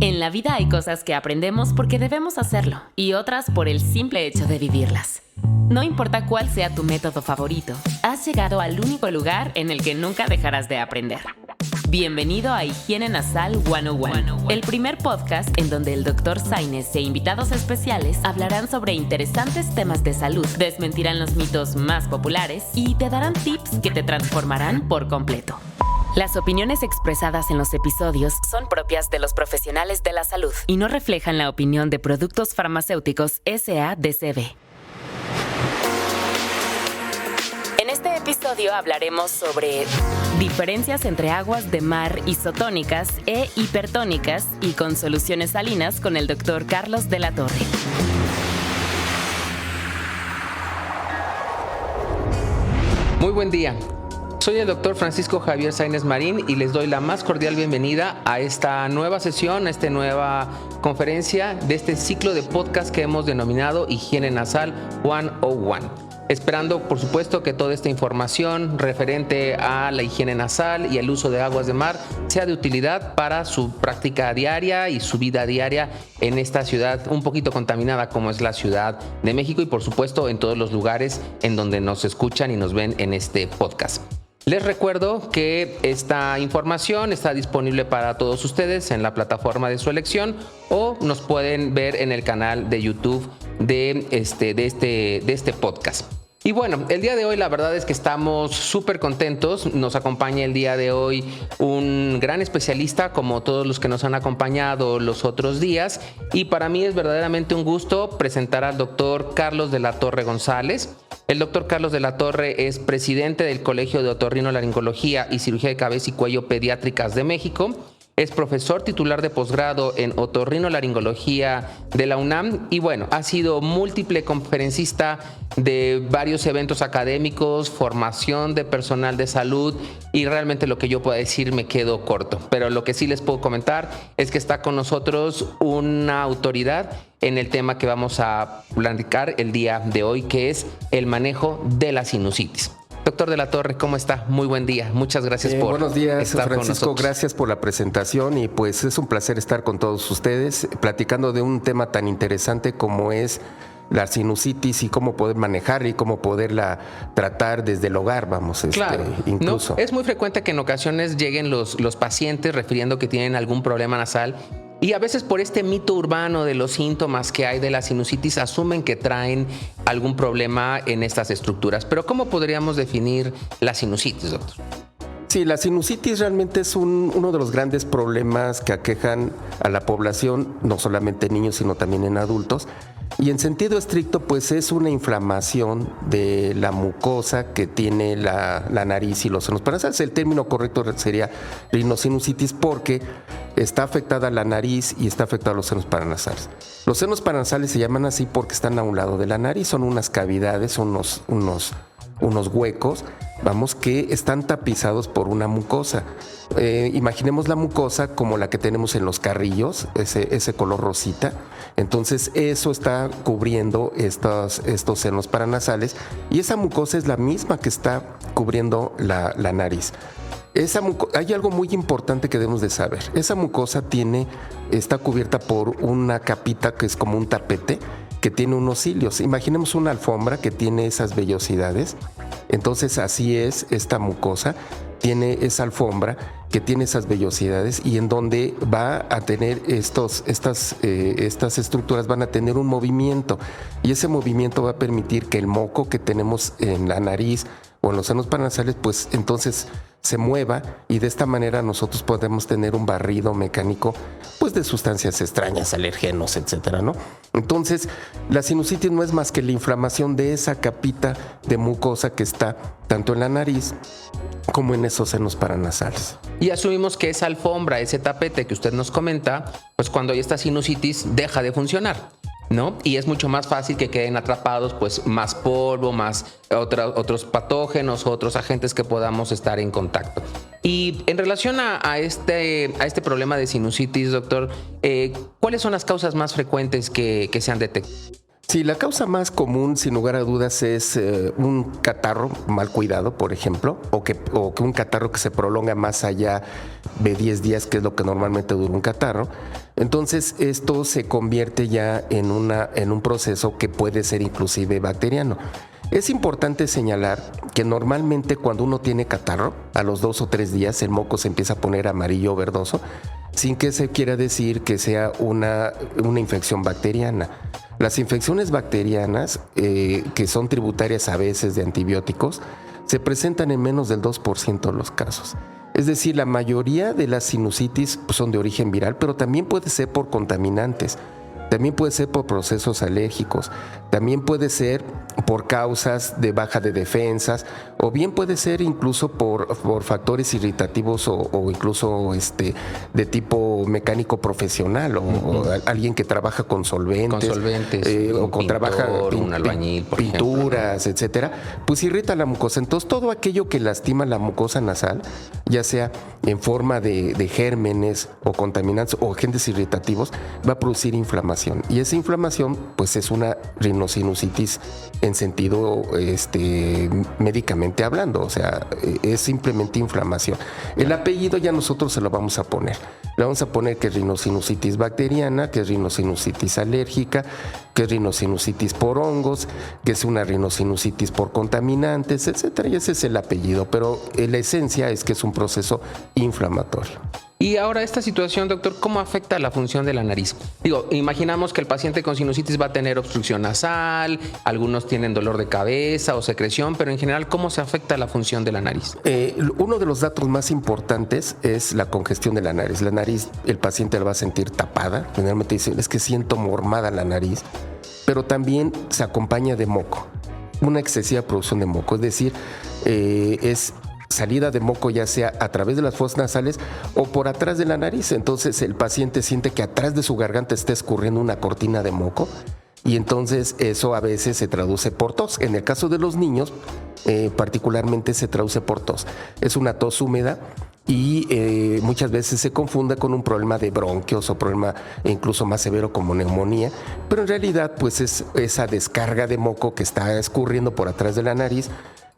En la vida hay cosas que aprendemos porque debemos hacerlo y otras por el simple hecho de vivirlas. No importa cuál sea tu método favorito, has llegado al único lugar en el que nunca dejarás de aprender. Bienvenido a Higiene Nasal 101, el primer podcast en donde el Dr. Sainz e invitados especiales hablarán sobre interesantes temas de salud, desmentirán los mitos más populares y te darán tips que te transformarán por completo. Las opiniones expresadas en los episodios son propias de los profesionales de la salud y no reflejan la opinión de Productos Farmacéuticos S.A.D.C.B. En este episodio hablaremos sobre diferencias entre aguas de mar isotónicas e hipertónicas y con soluciones salinas con el Dr. Carlos de la Torre. Muy buen día. Soy el Dr. Francisco Javier Sainz Marín y les doy la más cordial bienvenida a esta nueva sesión, a esta nueva conferencia de este ciclo de podcast que hemos denominado Higiene Nasal 101. Esperando, por supuesto, que toda esta información referente a la higiene nasal y el uso de aguas de mar sea de utilidad para su práctica diaria y su vida diaria en esta ciudad un poquito contaminada como es la Ciudad de México y, por supuesto, en todos los lugares en donde nos escuchan y nos ven en este podcast. Les recuerdo que esta información está disponible para todos ustedes en la plataforma de su elección o nos pueden ver en el canal de YouTube de este podcast. Y bueno, el día de hoy la verdad es que estamos súper contentos. Nos acompaña el día de hoy un gran especialista como todos los que nos han acompañado los otros días. Y para mí es verdaderamente un gusto presentar al doctor Carlos de la Torre González. El doctor Carlos de la Torre es presidente del Colegio de Otorrinolaringología y Cirugía de Cabeza y Cuello Pediátricas de México. Es profesor titular de posgrado en otorrinolaringología de la UNAM y bueno, ha sido múltiple conferencista de varios eventos académicos, formación de personal de salud y realmente lo que yo pueda decir me quedo corto. Pero lo que sí les puedo comentar es que está con nosotros una autoridad en el tema que vamos a platicar el día de hoy, que es el manejo de la sinusitis. Doctor de la Torre, ¿cómo está? Muy buen día. Muchas gracias por buenos días, estar Francisco, con nosotros. Gracias por la presentación y pues es un placer estar con todos ustedes platicando de un tema tan interesante como es la sinusitis y cómo poder manejarla y cómo poderla tratar desde el hogar, Claro, incluso. No, es muy frecuente que en ocasiones lleguen los pacientes refiriendo que tienen algún problema nasal. Y a veces por este mito urbano de los síntomas que hay de la sinusitis asumen que traen algún problema en estas estructuras. Pero ¿cómo podríamos definir la sinusitis, doctor? Sí, la sinusitis realmente es uno de los grandes problemas que aquejan a la población, no solamente en niños, sino también en adultos. Y en sentido estricto, pues es una inflamación de la mucosa que tiene la nariz y los senos paranasales. El término correcto sería rinosinusitis porque está afectada la nariz y está afectada los senos paranasales. Los senos paranasales se llaman así porque están a un lado de la nariz, son unas cavidades, unos huecos, que están tapizados por una mucosa. Imaginemos la mucosa como la que tenemos en los carrillos, ese color rosita. Entonces eso está cubriendo estos senos paranasales y esa mucosa es la misma que está cubriendo la nariz. Hay algo muy importante que debemos de saber. Esa mucosa está cubierta por una capita que es como un tapete que tiene unos cilios. Imaginemos una alfombra que tiene esas vellosidades. Entonces así es esta mucosa, tiene esa alfombra que tiene esas vellosidades y en donde va a tener estas estructuras van a tener un movimiento y ese movimiento va a permitir que el moco que tenemos en la nariz o en los senos paranasales pues entonces se mueva y de esta manera nosotros podemos tener un barrido mecánico pues de sustancias extrañas, alérgenos, etcétera, ¿no? Entonces, la sinusitis no es más que la inflamación de esa capita de mucosa que está tanto en la nariz como en esos senos paranasales. Y asumimos que esa alfombra, ese tapete que usted nos comenta, pues cuando hay esta sinusitis deja de funcionar, ¿no? Y es mucho más fácil que queden atrapados pues más polvo, más otros patógenos, otros agentes que podamos estar en contacto. Y en relación a este problema de sinusitis, doctor, ¿cuáles son las causas más frecuentes que se han detectado? Sí, la causa más común, sin lugar a dudas, es un catarro mal cuidado, por ejemplo, o que un catarro que se prolonga más allá de 10 días, que es lo que normalmente dura un catarro. Entonces, esto se convierte ya en un proceso que puede ser inclusive bacteriano. Es importante señalar que normalmente cuando uno tiene catarro, a los 2 o 3 días el moco se empieza a poner amarillo o verdoso, sin que se quiera decir que sea una infección bacteriana. Las infecciones bacterianas, que son tributarias a veces de antibióticos, se presentan en menos del 2% de los casos. Es decir, la mayoría de las sinusitis son de origen viral, pero también puede ser por contaminantes. También puede ser por procesos alérgicos, también puede ser por causas de baja de defensas, o bien puede ser incluso por factores irritativos o incluso de tipo mecánico profesional, o alguien que trabaja con solventes, o con trabaja un albañil, por pinturas, ejemplo, etcétera, pues irrita la mucosa. Entonces, todo aquello que lastima la mucosa nasal, ya sea en forma de gérmenes o contaminantes o agentes irritativos, va a producir inflamación. Y esa inflamación, pues, es una rinosinusitis en sentido médicamente hablando, o sea, es simplemente inflamación. El apellido ya nosotros se lo vamos a poner. Le vamos a poner que es rinosinusitis bacteriana, que es rinosinusitis alérgica, que es rinosinusitis por hongos, que es una rinosinusitis por contaminantes, etcétera. Y ese es el apellido, pero la esencia es que es un proceso inflamatorio. Y ahora esta situación, doctor, ¿cómo afecta la función de la nariz? Digo, imaginamos que el paciente con sinusitis va a tener obstrucción nasal, algunos tienen dolor de cabeza o secreción, pero en general, ¿cómo se afecta la función de la nariz? Uno de los datos más importantes es la congestión de la nariz. La nariz, el paciente la va a sentir tapada. Generalmente dice, es que siento mormada la nariz, pero también se acompaña de moco, una excesiva producción de moco, es decir, es salida de moco ya sea a través de las fosas nasales o por atrás de la nariz. Entonces el paciente siente que atrás de su garganta está escurriendo una cortina de moco y entonces eso a veces se traduce por tos. En el caso de los niños, particularmente se traduce por tos. Es una tos húmeda y muchas veces se confunde con un problema de bronquios o problema incluso más severo como neumonía, pero en realidad pues es esa descarga de moco que está escurriendo por atrás de la nariz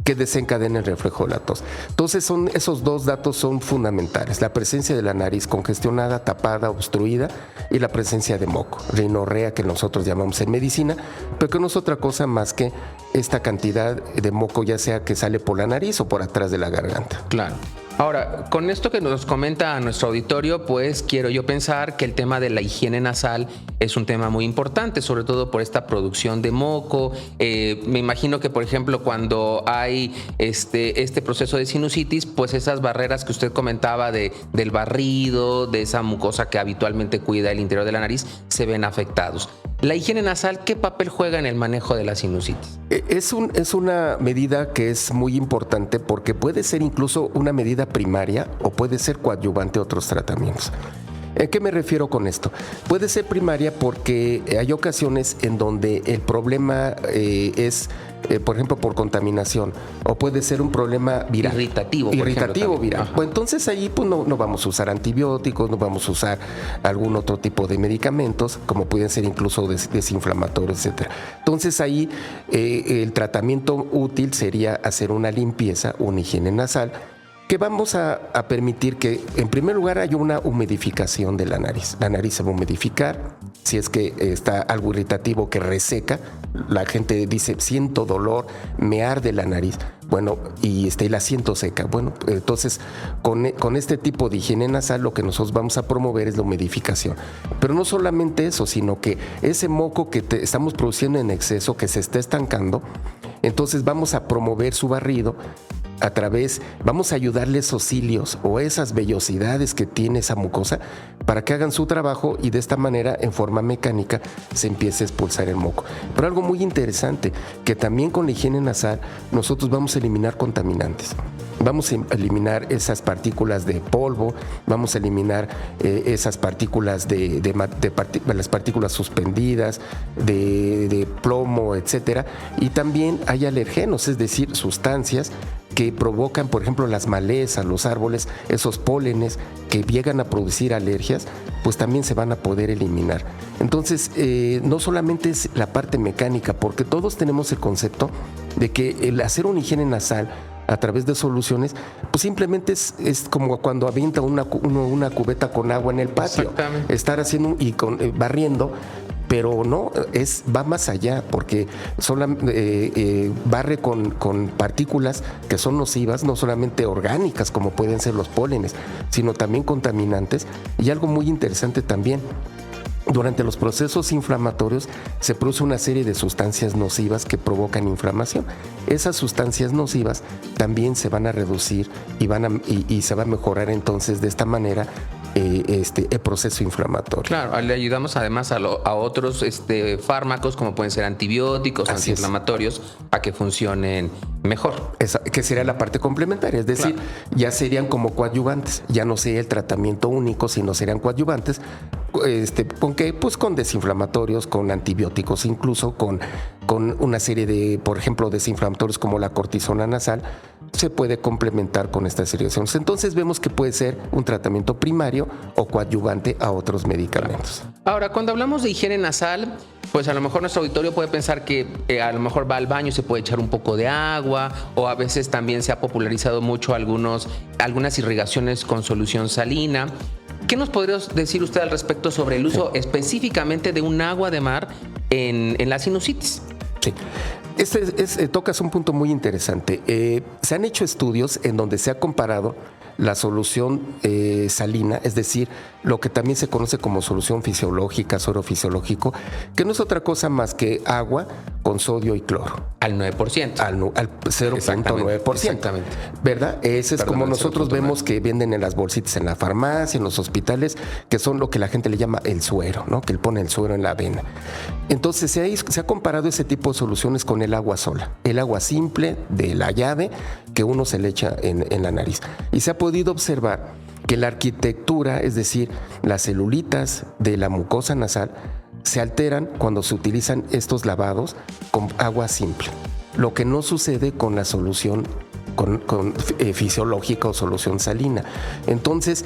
que desencadena el reflejo de la tos. Entonces esos dos datos son fundamentales: la presencia de la nariz congestionada, tapada, obstruida, y la presencia de moco, rinorrea, que nosotros llamamos en medicina, pero que no es otra cosa más que esta cantidad de moco, ya sea que sale por la nariz o por atrás de la garganta. Claro. Ahora, con esto que nos comenta nuestro auditorio, pues quiero yo pensar que el tema de la higiene nasal es un tema muy importante, sobre todo por esta producción de moco. Me imagino que, por ejemplo, cuando hay este proceso de sinusitis, pues esas barreras que usted comentaba del barrido, de esa mucosa que habitualmente cuida el interior de la nariz, se ven afectados. La higiene nasal, ¿qué papel juega en el manejo de la sinusitis? Es una medida que es muy importante porque puede ser incluso una medida primaria o puede ser coadyuvante a otros tratamientos. ¿A qué me refiero con esto? Puede ser primaria porque hay ocasiones en donde el problema es, por ejemplo, por contaminación, o puede ser un problema viral. Irritativo Viral. Pues entonces ahí pues no vamos a usar antibióticos, no vamos a usar algún otro tipo de medicamentos, como pueden ser incluso desinflamatorios, etc. Entonces ahí el tratamiento útil sería hacer una limpieza, una higiene nasal, que vamos a permitir que, en primer lugar, haya una humidificación de la nariz. La nariz se va a humidificar. Si es que está algo irritativo que reseca, la gente dice, siento dolor, me arde la nariz. Bueno, y la siento seca. Bueno, entonces, con este tipo de higiene nasal, lo que nosotros vamos a promover es la humidificación. Pero no solamente eso, sino que ese moco que estamos produciendo en exceso, que se está estancando, entonces vamos a promover su barrido vamos a ayudarle esos cilios o esas vellosidades que tiene esa mucosa para que hagan su trabajo y de esta manera, en forma mecánica, se empiece a expulsar el moco. Pero algo muy interesante, que también con la higiene nasal nosotros vamos a eliminar contaminantes. Vamos a eliminar esas partículas de polvo, vamos a eliminar esas partículas las partículas suspendidas, de plomo, etcétera. Y también hay alergenos, es decir, sustancias que provocan, por ejemplo, las malezas, los árboles, esos pólenes que llegan a producir alergias, pues también se van a poder eliminar. Entonces, no solamente es la parte mecánica, porque todos tenemos el concepto de que el hacer una higiene nasal a través de soluciones, pues simplemente es como cuando avienta una cubeta con agua en el patio. Estar haciendo barriendo, pero no, va más allá, porque barre con partículas que son nocivas, no solamente orgánicas como pueden ser los pólenes, sino también contaminantes. Y algo muy interesante también, durante los procesos inflamatorios se produce una serie de sustancias nocivas que provocan inflamación. Esas sustancias nocivas también se van a reducir y se va a mejorar entonces de esta manera el proceso inflamatorio. Claro, le ayudamos además a otros fármacos como pueden ser antibióticos, antiinflamatorios, a que funcionen mejor. Que sería la parte complementaria, es decir, ya serían como coadyuvantes, ya no sería el tratamiento único, sino serían coadyuvantes. ¿Con qué? Pues con desinflamatorios, con antibióticos, incluso con una serie de, por ejemplo, desinflamatorios como la cortisona nasal, se puede complementar con estas irrigaciones. Entonces vemos que puede ser un tratamiento primario o coadyuvante a otros medicamentos. Ahora, cuando hablamos de higiene nasal, pues a lo mejor nuestro auditorio puede pensar que a lo mejor va al baño y se puede echar un poco de agua, o a veces también se ha popularizado mucho algunas irrigaciones con solución salina. ¿Qué nos podría decir usted al respecto sobre el uso específicamente de un agua de mar en la sinusitis? Sí. Tocas un punto muy interesante. Se han hecho estudios en donde se ha comparado la solución salina, es decir, lo que también se conoce como solución fisiológica, suero fisiológico, que no es otra cosa más que agua con sodio y cloro. Al 9%. Al 0.9%. Exactamente. ¿Verdad? Ese es como nosotros vemos que venden en las bolsitas en la farmacia, en los hospitales, que son lo que la gente le llama el suero, ¿no? Que él pone el suero en la avena. Entonces se ha comparado ese tipo de soluciones con el agua sola, el agua simple de la llave que uno se le echa en la nariz. Y se ha podido observar que la arquitectura, es decir, las celulitas de la mucosa nasal, se alteran cuando se utilizan estos lavados con agua simple, lo que no sucede con la solución fisiológica o solución salina. Entonces,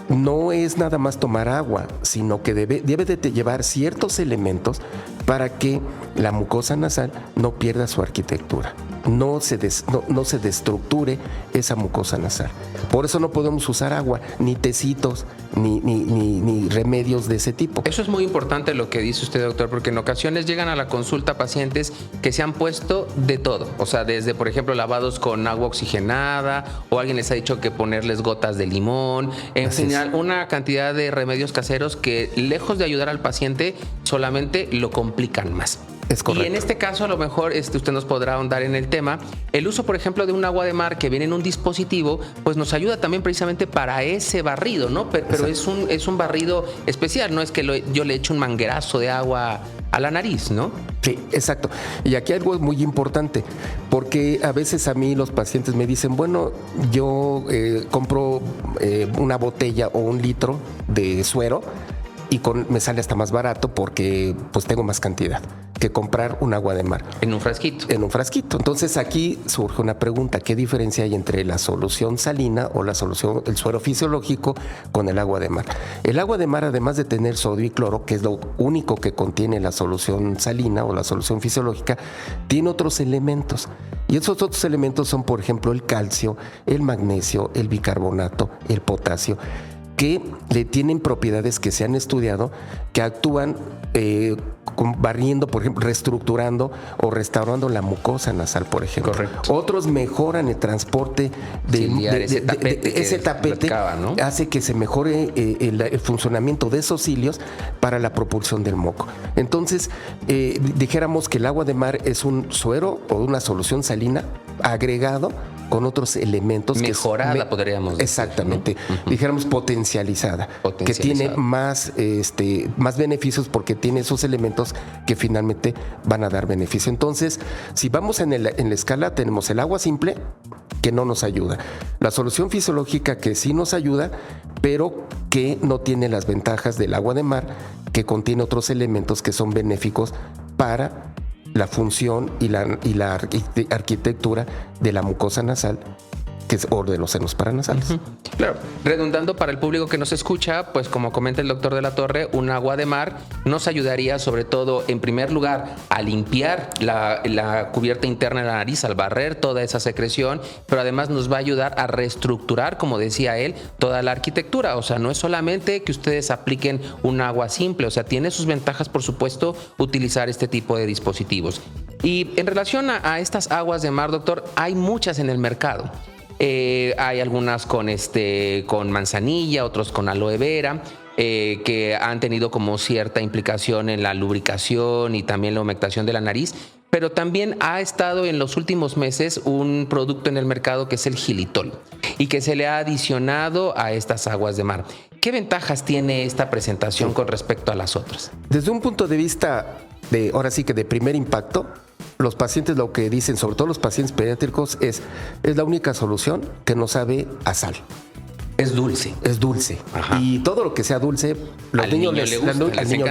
no es nada más tomar agua, sino que debe de llevar ciertos elementos para que la mucosa nasal no pierda su arquitectura, no se destructure esa mucosa nasal. Por eso no podemos usar agua, ni tecitos, ni remedios de ese tipo. Eso es muy importante lo que dice usted, doctor, porque en ocasiones llegan a la consulta pacientes que se han puesto de todo. O sea, desde, por ejemplo, lavados con agua oxigenada, o alguien les ha dicho que ponerles gotas de limón, en general, una cantidad de remedios caseros que, lejos de ayudar al paciente, solamente lo complican más. Es correcto. Y en este caso, a lo mejor usted nos podrá ahondar en el tema. El uso, por ejemplo, de un agua de mar que viene en un dispositivo, pues nos ayuda también precisamente para ese barrido, ¿no? Pero es un barrido especial, no es que yo le eche un manguerazo de agua a la nariz, ¿no? Sí, exacto. Y aquí algo es muy importante, porque a veces a mí los pacientes me dicen, bueno, yo compro una botella o un litro de suero y me sale hasta más barato porque pues tengo más cantidad que comprar un agua de mar. En un frasquito. En un frasquito. Entonces aquí surge una pregunta, ¿qué diferencia hay entre la solución salina o el suero fisiológico con el agua de mar? El agua de mar, además de tener sodio y cloro, que es lo único que contiene la solución salina o la solución fisiológica, tiene otros elementos. Y esos otros elementos son, por ejemplo, el calcio, el magnesio, el bicarbonato, el potasio, que le tienen propiedades que se han estudiado, que actúan barriendo, por ejemplo, reestructurando o restaurando la mucosa nasal, por ejemplo. Correcto. Otros mejoran el transporte ese tapete, ¿no? Hace que se mejore el funcionamiento de esos cilios para la propulsión del moco. Entonces, dijéramos que el agua de mar es un suero o una solución salina agregado con otros elementos. Mejorada, podríamos decir. Exactamente. ¿No? Dijéramos potencializada, que tiene más beneficios porque tiene esos elementos que finalmente van a dar beneficio. Entonces, si vamos en la escala, tenemos el agua simple, que no nos ayuda. La solución fisiológica, que sí nos ayuda, pero que no tiene las ventajas del agua de mar, que contiene otros elementos que son benéficos para la función y la arquitectura de la mucosa nasal, o de los senos paranasales. Claro, redundando para el público que nos escucha, pues como comenta el doctor de la Torre, un agua de mar nos ayudaría sobre todo, en primer lugar, a limpiar la cubierta interna de la nariz, al barrer toda esa secreción, pero además nos va a ayudar a reestructurar, como decía él, toda la arquitectura. O sea, no es solamente que ustedes apliquen un agua simple, o sea, tiene sus ventajas, por supuesto, utilizar este tipo de dispositivos. Y en relación a estas aguas de mar, doctor, hay muchas en el mercado. Hay algunas con manzanilla, otros con aloe vera, que han tenido como cierta implicación en la lubricación y también la humectación de la nariz. Pero también ha estado en los últimos meses un producto en el mercado que es el xilitol y que se le ha adicionado a estas aguas de mar. ¿Qué ventajas tiene esta presentación con respecto a las otras? Desde un punto de vista ahora sí que de primer impacto, los pacientes lo que dicen, sobre todo los pacientes pediátricos, es la única solución que no sabe a sal. Es dulce. Es dulce. Ajá. Y todo lo que sea dulce, al niño le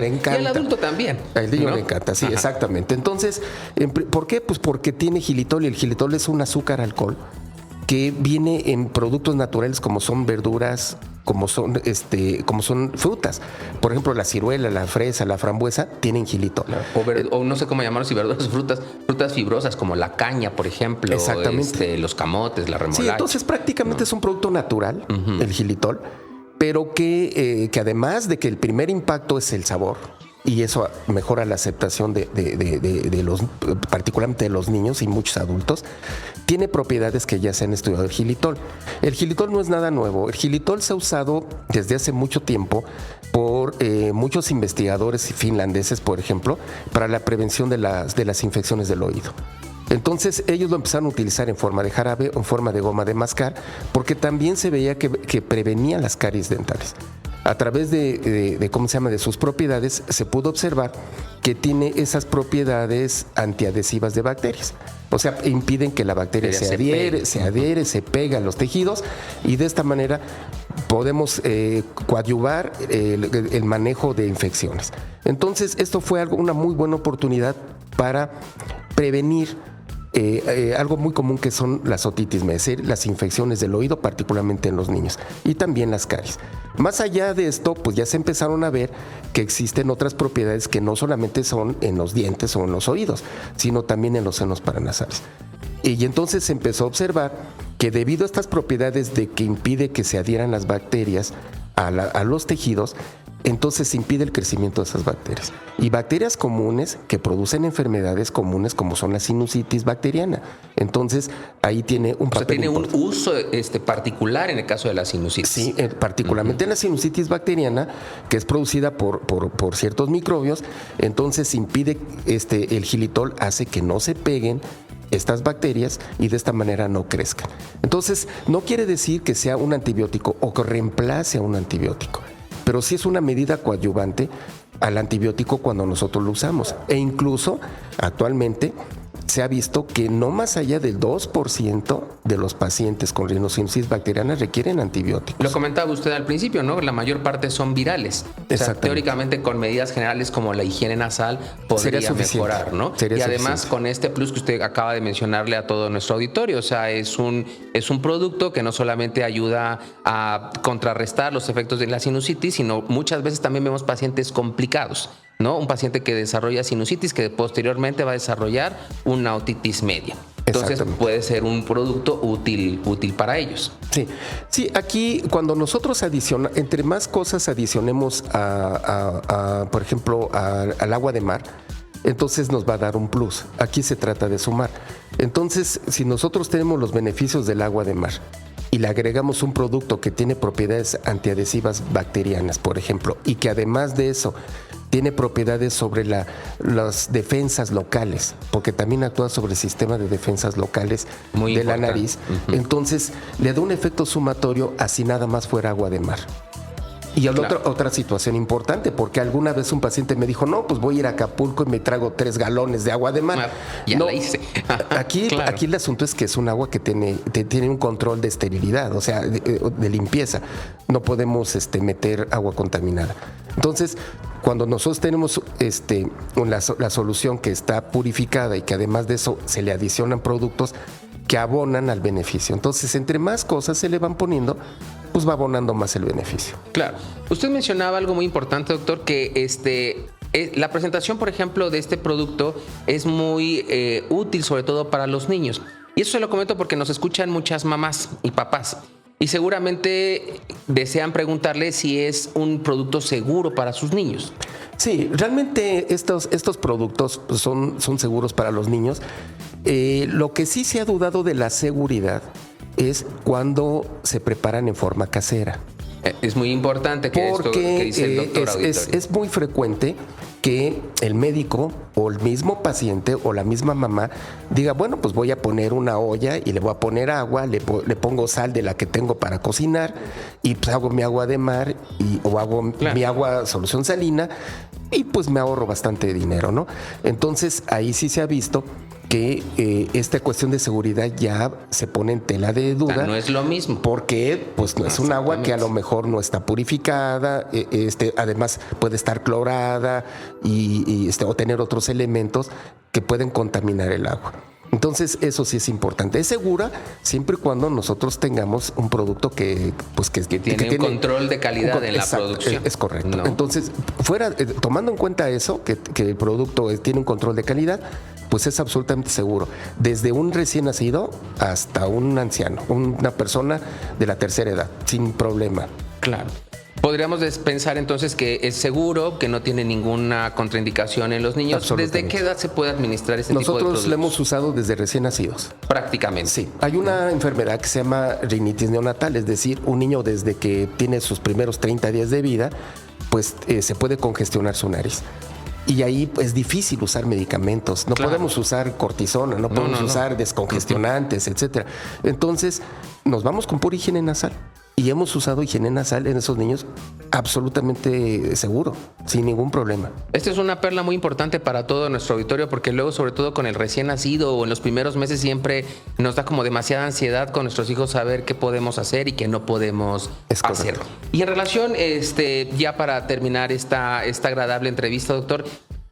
encanta. Y al adulto también. Al niño le encanta, sí, exactamente. Entonces, ¿por qué? Pues porque tiene xilitol, y el xilitol es un azúcar alcohol que viene en productos naturales como son verduras, como son frutas. Por ejemplo, la ciruela, la fresa, la frambuesa tienen xilitol. O no sé cómo llamarlos, si verduras o frutas fibrosas como la caña, por ejemplo. Exactamente. Los camotes, la remolacha. Sí, entonces prácticamente es un producto natural, el xilitol, pero que además de que el primer impacto es el sabor, y eso mejora la aceptación de los, particularmente de los niños y muchos adultos, tiene propiedades que ya se han estudiado el xilitol. El xilitol no es nada nuevo. El xilitol se ha usado desde hace mucho tiempo por muchos investigadores finlandeses, por ejemplo, para la prevención de las infecciones del oído. Entonces ellos lo empezaron a utilizar en forma de jarabe o en forma de goma de mascar, porque también se veía que prevenía las caries dentales. A través de sus propiedades, se pudo observar que tiene esas propiedades antiadhesivas de bacterias. O sea, impiden que la bacteria se adhiere, se pega a los tejidos, y de esta manera podemos coadyuvar el manejo de infecciones. Entonces, esto fue una muy buena oportunidad para prevenir algo muy común, que son las otitis media, las infecciones del oído, particularmente en los niños, y también las caries. Más allá de esto, pues ya se empezaron a ver que existen otras propiedades que no solamente son en los dientes o en los oídos, sino también en los senos paranasales. Y entonces se empezó a observar que debido a estas propiedades de que impide que se adhieran las bacterias a los tejidos, entonces impide el crecimiento de esas bacterias. Y bacterias comunes que producen enfermedades comunes, como son la sinusitis bacteriana. Entonces, ahí tiene un papel tiene importante. Un uso particular en el caso de la sinusitis. Sí, particularmente en la sinusitis bacteriana, que es producida por ciertos microbios. Entonces impide, el xilitol hace que no se peguen estas bacterias y de esta manera no crezcan. Entonces, no quiere decir que sea un antibiótico o que reemplace a un antibiótico, pero sí es una medida coadyuvante al antibiótico cuando nosotros lo usamos. E incluso actualmente se ha visto que no más allá del 2% de los pacientes con rinosinusitis bacteriana requieren antibióticos. Lo comentaba usted al principio, ¿no? La mayor parte son virales. O sea, teóricamente, con medidas generales como la higiene nasal podría mejorar, ¿no? Y además con este plus que usted acaba de mencionarle a todo nuestro auditorio, o sea, es un producto que no solamente ayuda a contrarrestar los efectos de la sinusitis, sino muchas veces también vemos pacientes complicados, ¿no? Un paciente que desarrolla sinusitis, que posteriormente va a desarrollar una otitis media. Entonces puede ser un producto útil para ellos. Sí, aquí cuando nosotros entre más cosas adicionemos por ejemplo, al agua de mar, entonces nos va a dar un plus. Aquí se trata de sumar. Entonces, si nosotros tenemos los beneficios del agua de mar y le agregamos un producto que tiene propiedades antiadhesivas bacterianas, por ejemplo, y que además de eso tiene propiedades sobre las defensas locales, porque también actúa sobre el sistema de defensas locales de la nariz, entonces le da un efecto sumatorio, así nada más fuera agua de mar. Y otra situación importante, porque alguna vez un paciente me dijo, no, pues voy a ir a Acapulco y me trago 3 galones de agua de mar. La hice. Aquí el asunto es que es un agua que tiene un control de esterilidad, o sea, de limpieza. No podemos meter agua contaminada. Entonces, cuando nosotros tenemos la solución que está purificada y que además de eso se le adicionan productos que abonan al beneficio. Entonces, entre más cosas se le van poniendo, pues va abonando más el beneficio. Claro. Usted mencionaba algo muy importante, doctor, que la presentación, por ejemplo, de este producto es muy útil, sobre todo para los niños. Y eso se lo comento porque nos escuchan muchas mamás y papás. Y seguramente desean preguntarle si es un producto seguro para sus niños. Sí, realmente estos productos son seguros para los niños. Lo que sí se ha dudado de la seguridad es cuando se preparan en forma casera. Es muy importante que esto que dice el doctor Auditorio. Es muy frecuente que el médico o el mismo paciente o la misma mamá diga, bueno, pues voy a poner una olla y le voy a poner agua, le pongo sal de la que tengo para cocinar y pues hago mi agua de mar o hago mi agua solución salina y pues me ahorro bastante dinero, ¿no? Entonces ahí sí se ha visto que esta cuestión de seguridad ya se pone en tela de duda. O sea, no es lo mismo. Porque pues no es un agua que a lo mejor no está purificada, además puede estar clorada o tener otros elementos que pueden contaminar el agua. Entonces eso sí es importante. Es segura siempre y cuando nosotros tengamos un producto que tiene un control de calidad en la producción. Es correcto. No. Entonces, tomando en cuenta eso, que el producto tiene un control de calidad, pues es absolutamente seguro. Desde un recién nacido hasta un anciano, una persona de la tercera edad, sin problema. Claro. Podríamos pensar entonces que es seguro, que no tiene ninguna contraindicación en los niños. ¿Desde qué edad se puede administrar este tipo de productos? Nosotros lo hemos usado desde recién nacidos. Prácticamente. Sí. Hay una enfermedad que se llama rinitis neonatal, es decir, un niño desde que tiene sus primeros 30 días de vida, pues se puede congestionar su nariz. Y ahí es difícil usar medicamentos. No podemos usar cortisona, no podemos usar descongestionantes, etcétera. Entonces, nos vamos con pura higiene nasal. Y hemos usado higiene nasal en esos niños absolutamente seguro, sin ningún problema. Esta es una perla muy importante para todo nuestro auditorio, porque luego, sobre todo con el recién nacido o en los primeros meses, siempre nos da como demasiada ansiedad con nuestros hijos saber qué podemos hacer y qué no podemos hacer. Y en relación, ya para terminar esta agradable entrevista, doctor,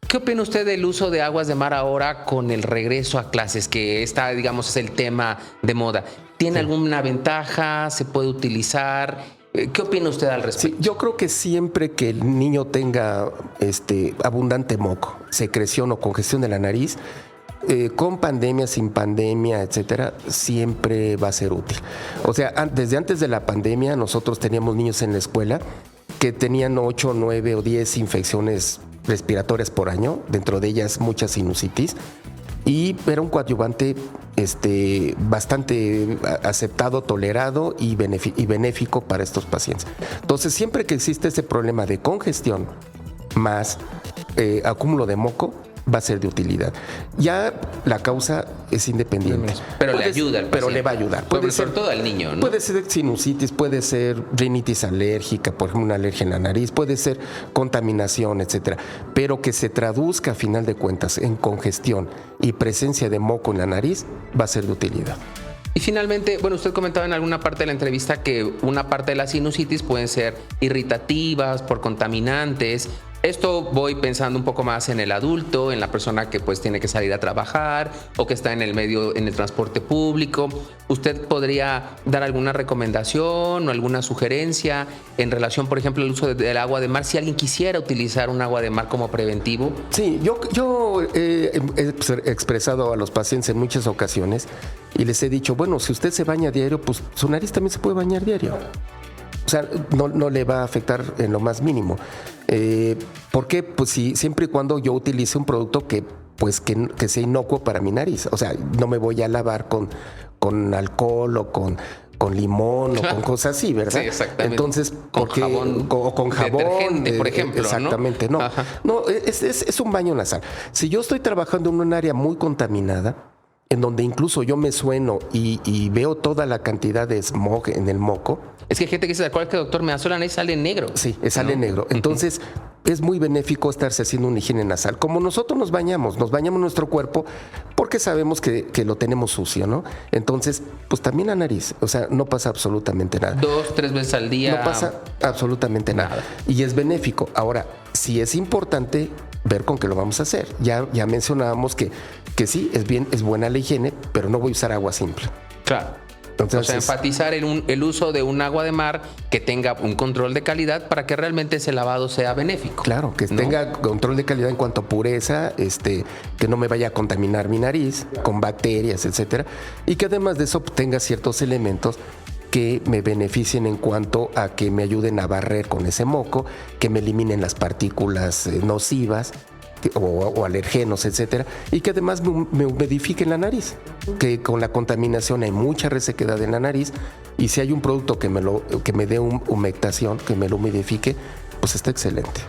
¿qué opina usted del uso de aguas de mar ahora con el regreso a clases? Que digamos, es el tema de moda. ¿Tiene alguna ventaja? ¿Se puede utilizar? ¿Qué opina usted al respecto? Sí, yo creo que siempre que el niño tenga abundante moco, secreción o congestión de la nariz, con pandemia, sin pandemia, etcétera, siempre va a ser útil. O sea, desde antes de la pandemia, nosotros teníamos niños en la escuela que tenían 8, 9 o 10 infecciones respiratorias por año, dentro de ellas mucha sinusitis, y era un coadyuvante bastante aceptado, tolerado y benéfico para estos pacientes. Entonces, siempre que existe ese problema de congestión más acúmulo de moco, va a ser de utilidad. Ya la causa es independiente. Pero le ayuda al paciente. Pero le va a ayudar. Puede ser todo al niño, ¿no? Puede ser sinusitis, puede ser rinitis alérgica, por ejemplo, una alergia en la nariz, puede ser contaminación, etcétera. Pero que se traduzca a final de cuentas en congestión y presencia de moco en la nariz, va a ser de utilidad. Y finalmente, bueno, usted comentaba en alguna parte de la entrevista que una parte de la sinusitis pueden ser irritativas por contaminantes. Esto voy pensando un poco más en el adulto, en la persona que pues tiene que salir a trabajar o que está en el transporte público. ¿Usted podría dar alguna recomendación o alguna sugerencia en relación, por ejemplo, al uso del agua de mar? Si alguien quisiera utilizar un agua de mar como preventivo. Sí, yo he expresado a los pacientes en muchas ocasiones y les he dicho, bueno, si usted se baña diario, pues su nariz también se puede bañar diario. O sea, no le va a afectar en lo más mínimo. ¿Por qué? Pues siempre y cuando yo utilice un producto que sea inocuo para mi nariz. O sea, no me voy a lavar con alcohol o con limón o con cosas así, ¿verdad? Sí, exactamente. Entonces, con jabón. O con jabón. Detergente, por ejemplo, exactamente, ¿no? No, es un baño nasal. Si yo estoy trabajando en un área muy contaminada, en donde incluso yo me sueno y veo toda la cantidad de smog en el moco. Es que hay gente que dice, ¿de acuerdo que doctor me da la nariz sale negro? Sí, sale negro. Entonces, es muy benéfico estarse haciendo una higiene nasal. Como nosotros nos bañamos nuestro cuerpo porque sabemos que lo tenemos sucio, ¿no? Entonces, pues también la nariz. O sea, no pasa absolutamente nada. 2, 3 veces al día. No pasa absolutamente nada. Y es benéfico. Ahora, sí es importante ver con qué lo vamos a hacer. Ya mencionábamos que sí, es buena la higiene, pero no voy a usar agua simple. Claro. Entonces, o sea, enfatizar el uso de un agua de mar que tenga un control de calidad para que realmente ese lavado sea benéfico. Claro, que tenga control de calidad en cuanto a pureza, que no me vaya a contaminar mi nariz con bacterias, etcétera, y que además de eso tenga ciertos elementos que me beneficien en cuanto a que me ayuden a barrer con ese moco, que me eliminen las partículas nocivas o alergenos, etcétera, y que además me humidifiquen la nariz, que con la contaminación hay mucha resequedad en la nariz, y si hay un producto que me dé humectación, que me lo humidifique, pues está excelente.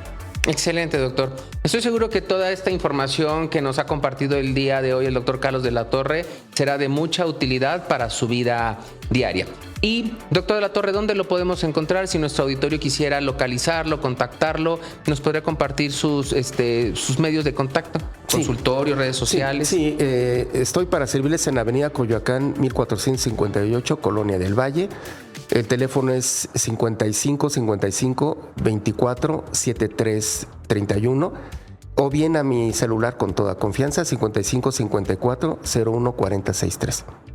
Excelente, doctor. Estoy seguro que toda esta información que nos ha compartido el día de hoy el doctor Carlos de la Torre será de mucha utilidad para su vida diaria. Y, doctor de la Torre, ¿dónde lo podemos encontrar? Si nuestro auditorio quisiera localizarlo, contactarlo, ¿nos podría compartir sus medios de contacto? Consultorio, redes sociales. Sí, estoy para servirles en Avenida Coyoacán, 1458, Colonia del Valle. El teléfono es 55 55 24 73 31, o bien a mi celular con toda confianza, 55 54 01 46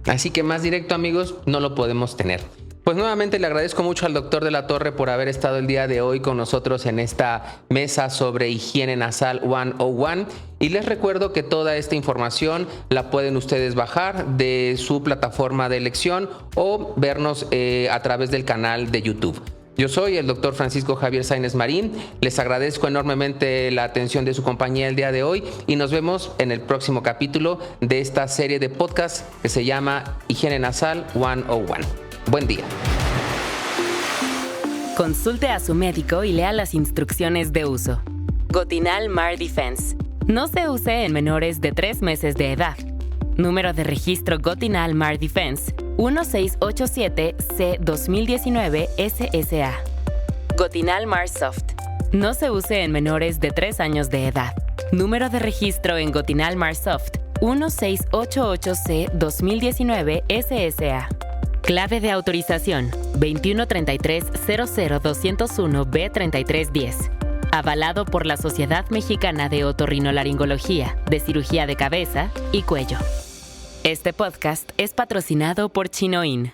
Así que más directo, amigos, no lo podemos tener. Pues nuevamente le agradezco mucho al doctor de la Torre por haber estado el día de hoy con nosotros en esta mesa sobre higiene nasal 101, y les recuerdo que toda esta información la pueden ustedes bajar de su plataforma de elección o vernos a través del canal de YouTube. Yo soy el doctor Francisco Javier Sáenz Marín, les agradezco enormemente la atención de su compañía el día de hoy y nos vemos en el próximo capítulo de esta serie de podcast que se llama Higiene Nasal 101. Buen día. Consulte a su médico y lea las instrucciones de uso. Gotinal Mar Defense. No se use en menores de 3 meses de edad. Número de registro Gotinal Mar Defense 1687C2019 SSA. Gotinal Mar Soft. No se use en menores de 3 años de edad. Número de registro en Gotinal Mar Soft 1688C2019 SSA. Clave de autorización 2133-00201-B3310. Avalado por la Sociedad Mexicana de Otorrinolaringología, de Cirugía de Cabeza y Cuello. Este podcast es patrocinado por Chinoin.